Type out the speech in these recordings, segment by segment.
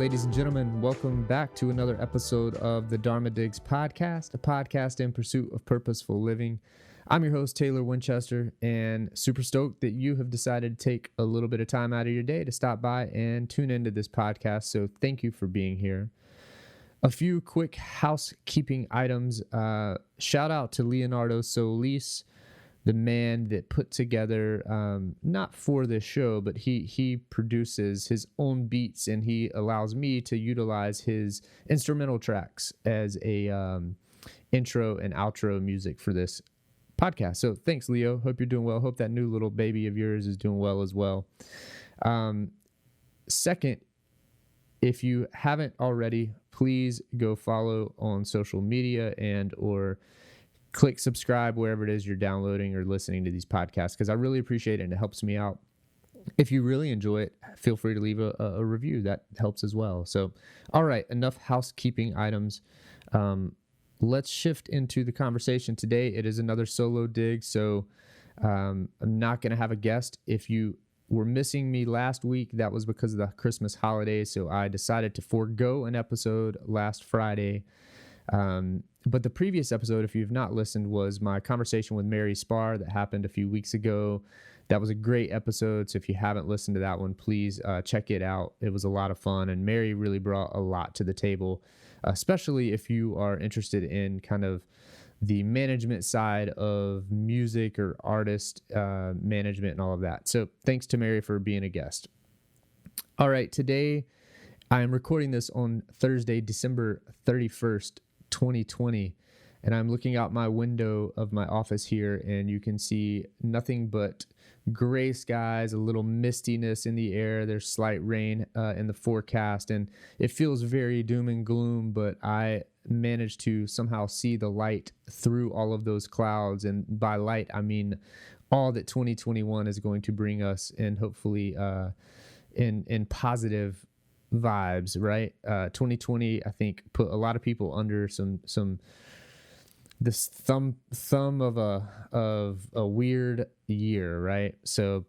ladies and gentlemen. Welcome back to another episode of the Dharma Digs podcast, a podcast in pursuit of purposeful living. I'm your host, Taylor Winchester, and super stoked that you have decided to take a little bit of time out of your day to stop by and tune into this podcast. So thank you for being here. A few quick housekeeping items. Shout out to Leonardo Solis, the man that put together, not for this show, but he produces his own beats, and he allows me to utilize his instrumental tracks as a intro and outro music for this podcast. So thanks, Leo. Hope you're doing well. Hope that new little baby of yours is doing well as well. Second, if you haven't already, please go follow on social media and or click subscribe wherever it is you're downloading or listening to these podcasts, because I really appreciate it and it helps me out. If you really enjoy it, feel free to leave a review. That helps as well. So, all right, enough housekeeping items. Let's shift into the conversation today. It is another solo dig, so I'm not going to have a guest. If you were missing me last week, that was because of the Christmas holidays, so I decided to forego an episode last Friday. But the previous episode, if you've not listened, was my conversation with Mary Spar that happened a few weeks ago. That was a great episode, so if you haven't listened to that one, please check it out. It was a lot of fun, and Mary really brought a lot to the table, especially if you are interested in kind of the management side of music or artist management and all of that. So thanks to Mary for being a guest. All right, today I am recording this on Thursday, December 31st, 2020, and I'm looking out my window of my office here, and you can see nothing but gray skies, a little mistiness in the air. There's slight rain in the forecast, and it feels very doom and gloom, but I managed to somehow see the light through all of those clouds, and by light, I mean all that 2021 is going to bring us, and hopefully in positive vibes, right? 2020, I think, put a lot of people under this thumb of a weird year, right? So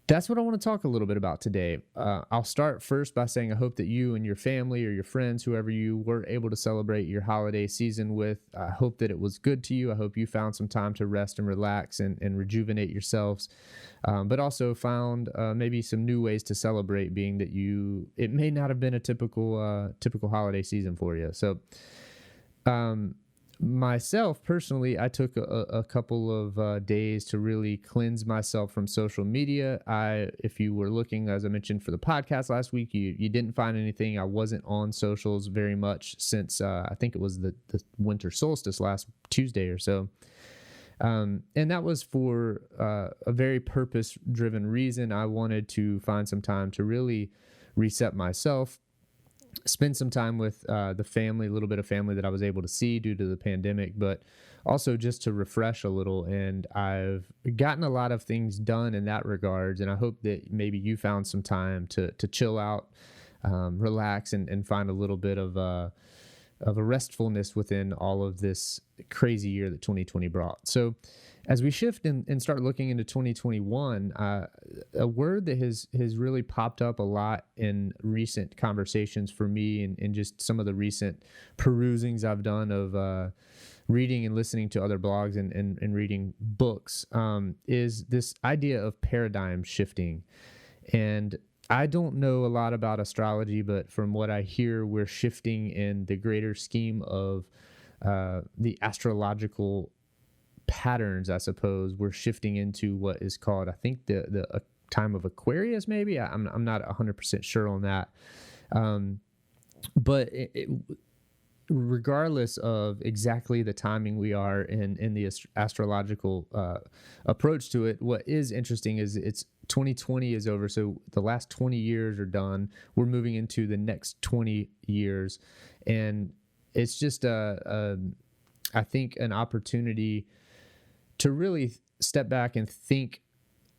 that's what I want to talk a little bit about today. I'll start first by saying I hope that you and your family or your friends, whoever you were able to celebrate your holiday season with, I hope that it was good to you. I hope you found some time to rest and relax and rejuvenate yourselves, but also found maybe some new ways to celebrate, being that it may not have been a typical holiday season for you. So myself, personally, I took a couple of days to really cleanse myself from social media. If you were looking, as I mentioned, for the podcast last week, you didn't find anything. I wasn't on socials very much since I think it was the winter solstice last Tuesday or so. And that was for a very purpose-driven reason. I wanted to find some time to really reset myself, spend some time with the family, a little bit of family that I was able to see due to the pandemic, but also just to refresh a little. And I've gotten a lot of things done in that regards, and I hope that maybe you found some time to chill out, relax, and find a little bit of a restfulness within all of this crazy year that 2020 brought. So as we shift and start looking into 2021, a word that has really popped up a lot in recent conversations for me and just some of the recent perusings I've done of reading and listening to other blogs and reading books is this idea of paradigm shifting. And I don't know a lot about astrology, but from what I hear, we're shifting in the greater scheme of the astrological patterns, I suppose. We're shifting into what is called, I think, the time of Aquarius, maybe. I'm not 100% sure on that. But regardless of exactly the timing we are in the astrological approach to it, what is interesting is it's 2020 is over, so the last 20 years are done. We're moving into the next 20 years, and it's just I think an opportunity to really step back and think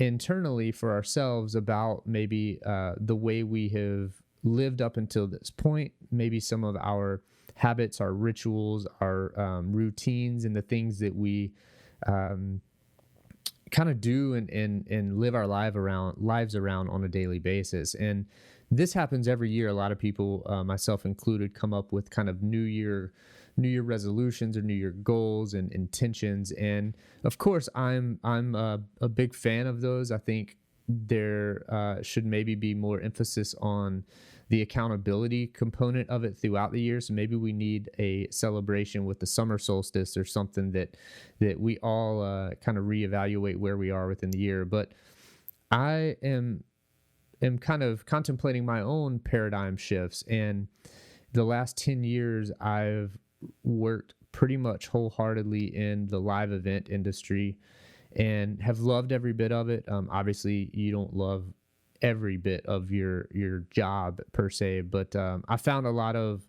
internally for ourselves about maybe the way we have lived up until this point, maybe some of our habits, our rituals, our routines, and the things that we kind of do and live our lives around on a daily basis. And this happens every year. A lot of people, myself included, come up with kind of New Year resolutions or New Year goals and intentions. And of course, I'm a big fan of those. I think there should maybe be more emphasis on the accountability component of it throughout the year. So maybe we need a celebration with the summer solstice or something that we all kind of reevaluate where we are within the year. But I am kind of contemplating my own paradigm shifts, and the last 10 years I've worked pretty much wholeheartedly in the live event industry and have loved every bit of it. Obviously, you don't love every bit of your job per se, but I found a lot of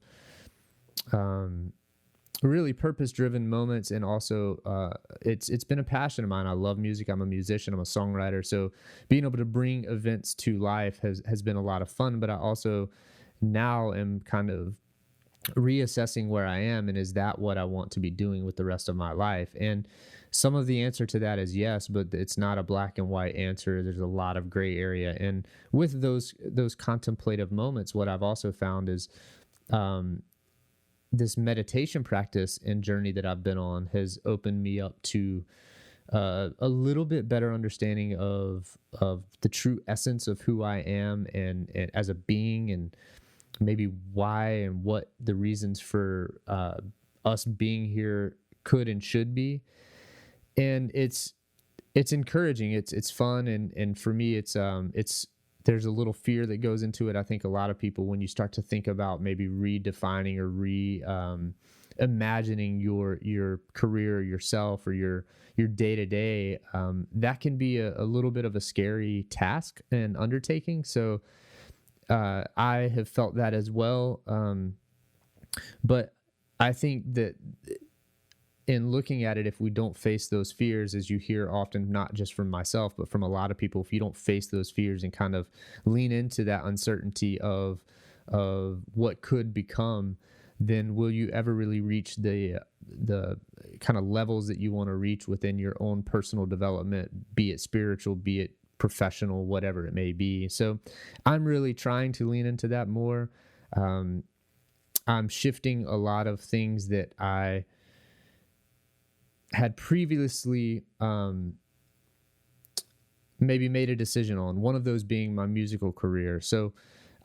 really purpose-driven moments, and also it's been a passion of mine. I love music. I'm a musician. I'm a songwriter. So being able to bring events to life has been a lot of fun. But I also now am kind of reassessing where I am, and is that what I want to be doing with the rest of my life? And some of the answer to that is yes, but it's not a black and white answer. There's a lot of gray area. And with those contemplative moments, what I've also found is this meditation practice and journey that I've been on has opened me up to a little bit better understanding of the true essence of who I am and as a being, and maybe why and what the reasons for us being here could and should be. And it's encouraging. It's fun, and for me, it's there's a little fear that goes into it. I think a lot of people, when you start to think about maybe redefining or imagining your career, yourself, or your day to day, that can be a little bit of a scary task and undertaking. So I have felt that as well. But I think that in looking at it, if we don't face those fears, as you hear often, not just from myself, but from a lot of people, if you don't face those fears and kind of lean into that uncertainty of what could become, then will you ever really reach the kind of levels that you want to reach within your own personal development, be it spiritual, be it professional, whatever it may be. So I'm really trying to lean into that more. I'm shifting a lot of things that I had previously maybe made a decision on, one of those being my musical career. So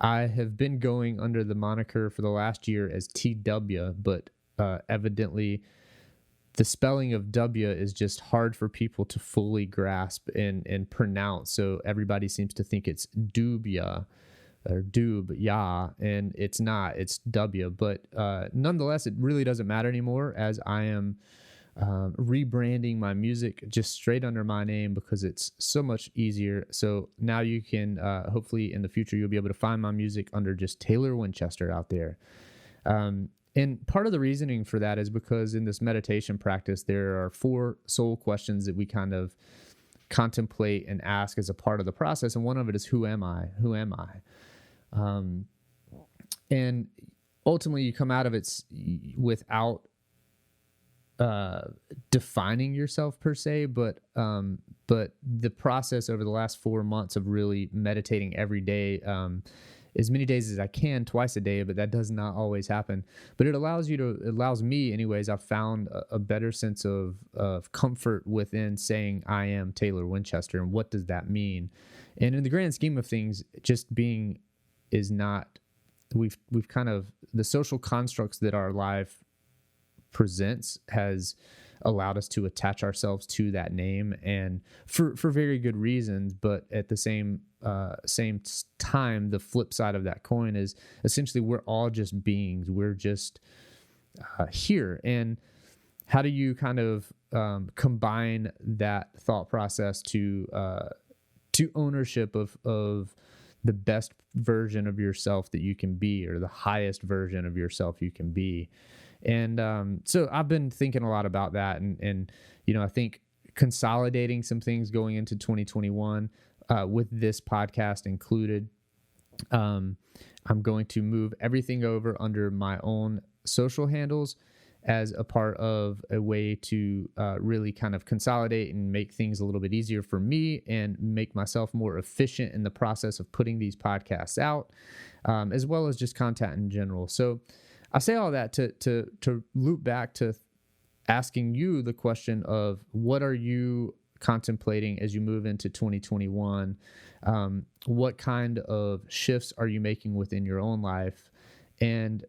I have been going under the moniker for the last year as TW, but evidently the spelling of W is just hard for people to fully grasp and pronounce. So everybody seems to think it's Dubya or Dub, and it's not, it's W. But nonetheless, it really doesn't matter anymore, as I am rebranding my music just straight under my name because it's so much easier. So now you can hopefully in the future you'll be able to find my music under just Taylor Winchester out there. And part of the reasoning for that is because in this meditation practice there are 4 soul questions that we kind of contemplate and ask as a part of the process, and one of it is who am I? Who am I? And ultimately you come out of it without defining yourself per se, but the process over the last 4 months of really meditating every day, as many days as I can, twice a day, but that does not always happen. But it allows me anyways, I've found a better sense of comfort within saying I am Taylor Winchester, and what does that mean? And in the grand scheme of things, just being is not, we've kind of, the social constructs that our life presents has allowed us to attach ourselves to that name, and for very good reasons. But at the same time, the flip side of that coin is essentially we're all just beings. We're just here. And how do you kind of combine that thought process to ownership of the best version of yourself that you can be, or the highest version of yourself you can be? And so I've been thinking a lot about that, and I think consolidating some things going into 2021 with this podcast included. I'm going to move everything over under my own social handles, as a part of a way to really kind of consolidate and make things a little bit easier for me and make myself more efficient in the process of putting these podcasts out, as well as just content in general. So I say all that to loop back to asking you the question of, what are you contemplating as you move into 2021? What kind of shifts are you making within your own life? And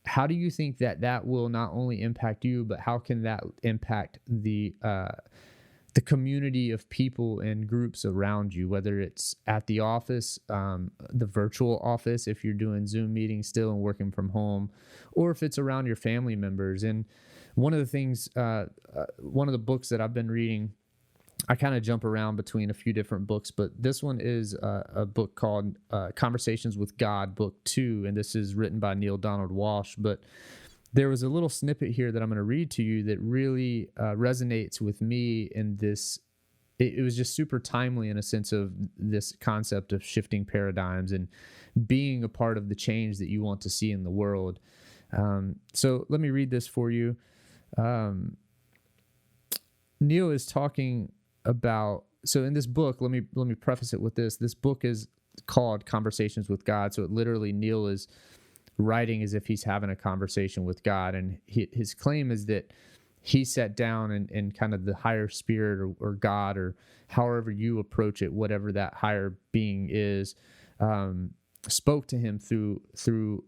how do you think that will not only impact you, but how can that impact the community of people and groups around you, whether it's at the office, the virtual office, if you're doing Zoom meetings still and working from home, or if it's around your family members? And one of the things, one of the books that I've been reading, I kind of jump around between a few different books, but this one is a book called Conversations with God, Book 2, and this is written by Neil Donald Walsh. But there was a little snippet here that I'm going to read to you that really resonates with me in this. It was just super timely in a sense of this concept of shifting paradigms and being a part of the change that you want to see in the world. So let me read this for you. Neil is talking about, so in this book, let me preface it with this. This book is called Conversations with God. So it literally, Neil is writing as if he's having a conversation with God. And his claim is that he sat down and kind of the higher spirit or God, or however you approach it, whatever that higher being is, spoke to him through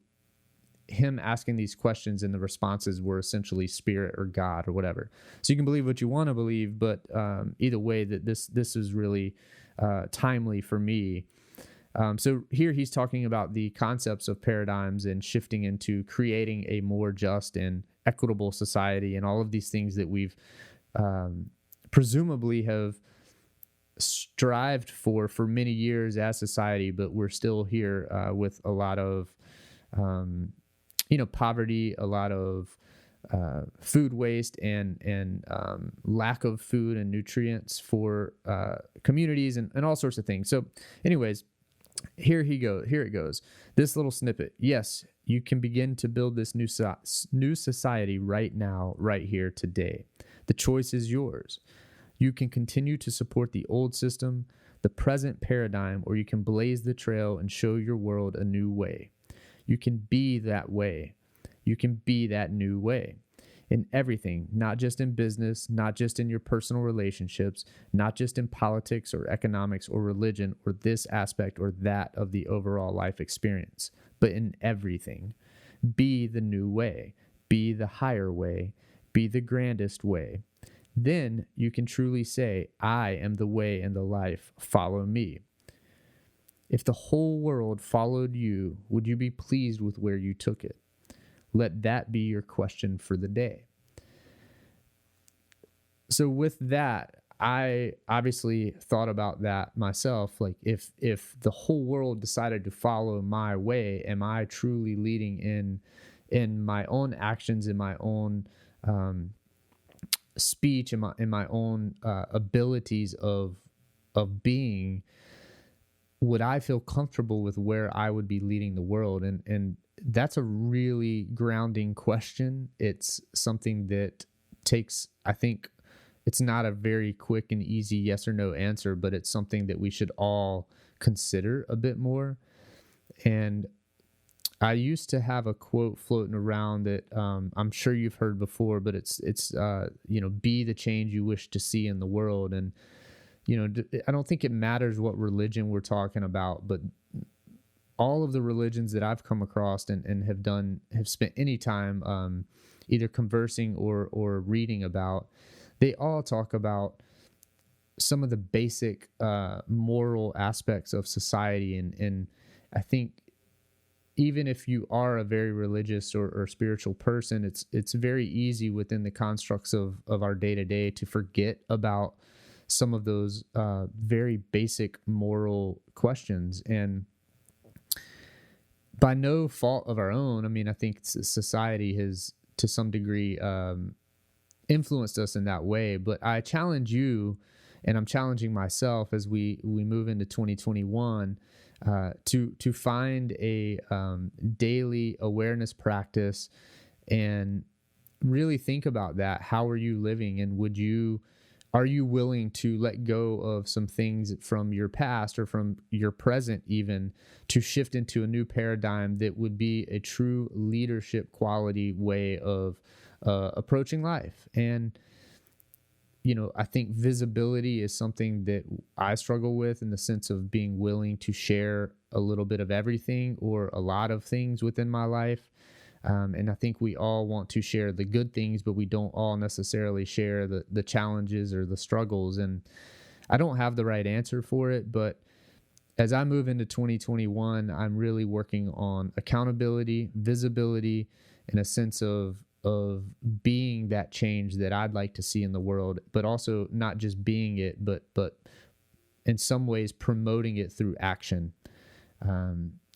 him asking these questions, and the responses were essentially spirit or God or whatever. So you can believe what you want to believe, but either way, that this is really timely for me. So here he's talking about the concepts of paradigms and shifting into creating a more just and equitable society, and all of these things that we've presumably have strived for many years as society, but we're still here with a lot of poverty, a lot of food waste, and lack of food and nutrients for communities, and all sorts of things. So anyways, here it goes. This little snippet. Yes, you can begin to build this new society right now, right here, today. The choice is yours. You can continue to support the old system, the present paradigm, or you can blaze the trail and show your world a new way. You can be that way. You can be that new way in everything, not just in business, not just in your personal relationships, not just in politics or economics or religion or this aspect or that of the overall life experience, but in everything. Be the new way. Be the higher way. Be the grandest way. Then you can truly say, I am the way and the life. Follow me. If the whole world followed you, would you be pleased with where you took it? Let that be your question for the day. So with that, I obviously thought about that myself. Like, if the whole world decided to follow my way, am I truly leading in my own actions, in my own speech, in my own abilities of being? Would I feel comfortable with where I would be leading the world? And that's a really grounding question. It's something that takes, I think, it's not a very quick and easy yes or no answer, but it's something that we should all consider a bit more. And I used to have a quote floating around that I'm sure you've heard before, but it's be the change you wish to see in the world. And I don't think it matters what religion we're talking about, but all of the religions that I've come across and have spent any time either conversing or reading about, they all talk about some of the basic moral aspects of society. And I think even if you are a very religious or spiritual person, it's very easy within the constructs of our day-to-day to forget about some of those very basic moral questions. And by no fault of our own, I mean, I think society has, to some degree, influenced us in that way. But I challenge you, and I'm challenging myself as we move into 2021, to find a daily awareness practice and really think about that. How are you living? And are you willing to let go of some things from your past or from your present even to shift into a new paradigm that would be a true leadership quality way of approaching life? And, I think visibility is something that I struggle with, in the sense of being willing to share a little bit of everything or a lot of things within my life. And I think we all want to share the good things, but we don't all necessarily share the challenges or the struggles. And I don't have the right answer for it, but as I move into 2021, I'm really working on accountability, visibility, and a sense of being that change that I'd like to see in the world, but also not just being it, but in some ways promoting it through action.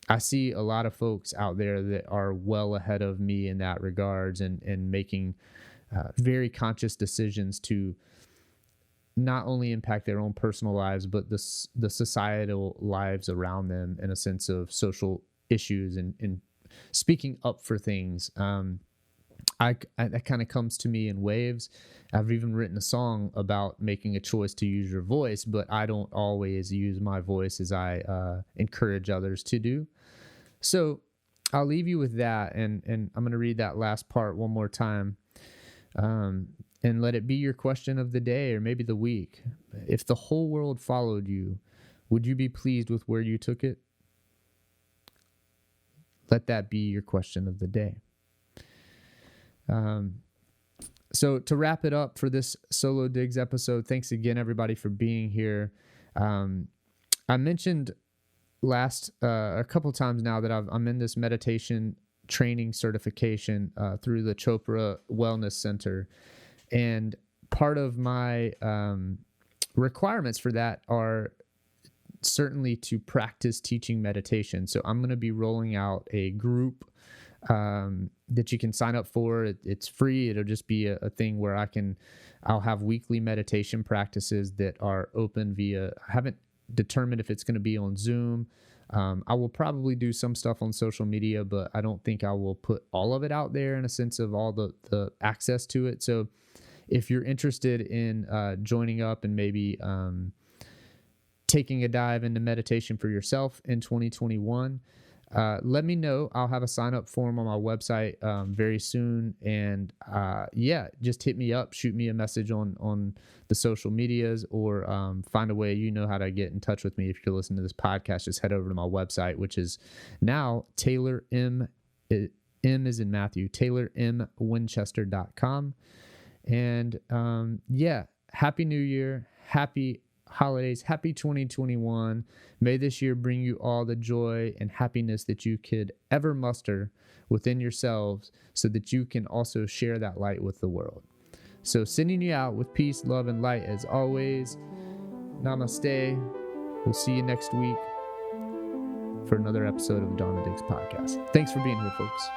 I see a lot of folks out there that are well ahead of me in that regards, and making very conscious decisions to not only impact their own personal lives, but the societal lives around them, in a sense of social issues and speaking up for things. That kind of comes to me in waves. I've even written a song about making a choice to use your voice, but I don't always use my voice as I encourage others to do. So I'll leave you with that, and I'm going to read that last part one more time, and let it be your question of the day, or maybe the week. If the whole world followed you, would you be pleased with where you took it? Let that be your question of the day. So to wrap it up for this Solo Digs episode, thanks again, everybody, for being here. I mentioned a couple times now that I'm in this meditation training certification through the Chopra Wellness Center. And part of my requirements for that are certainly to practice teaching meditation. So I'm going to be rolling out a group that you can sign up for. It's free. It'll just be a thing where I'll have weekly meditation practices that are open via, I haven't determined if it's going to be on Zoom. I will probably do some stuff on social media, but I don't think I will put all of it out there, in a sense of all the access to it. So if you're interested in joining up and maybe taking a dive into meditation for yourself in 2021, let me know. I'll have a sign-up form on my website very soon. And just hit me up, shoot me a message on the social medias, or find a way. You know how to get in touch with me if you're listening to this podcast. Just head over to my website, which is now Taylor M is in Matthew, TaylorMWinchester.com. And Happy New Year. Happy holidays. Happy 2021. May this year bring you all the joy and happiness that you could ever muster within yourselves, so that you can also share that light with the world. So sending you out with peace, love, and light as always. Namaste. We'll see you next week for another episode of the Dharma Digs podcast. Thanks for being here, folks.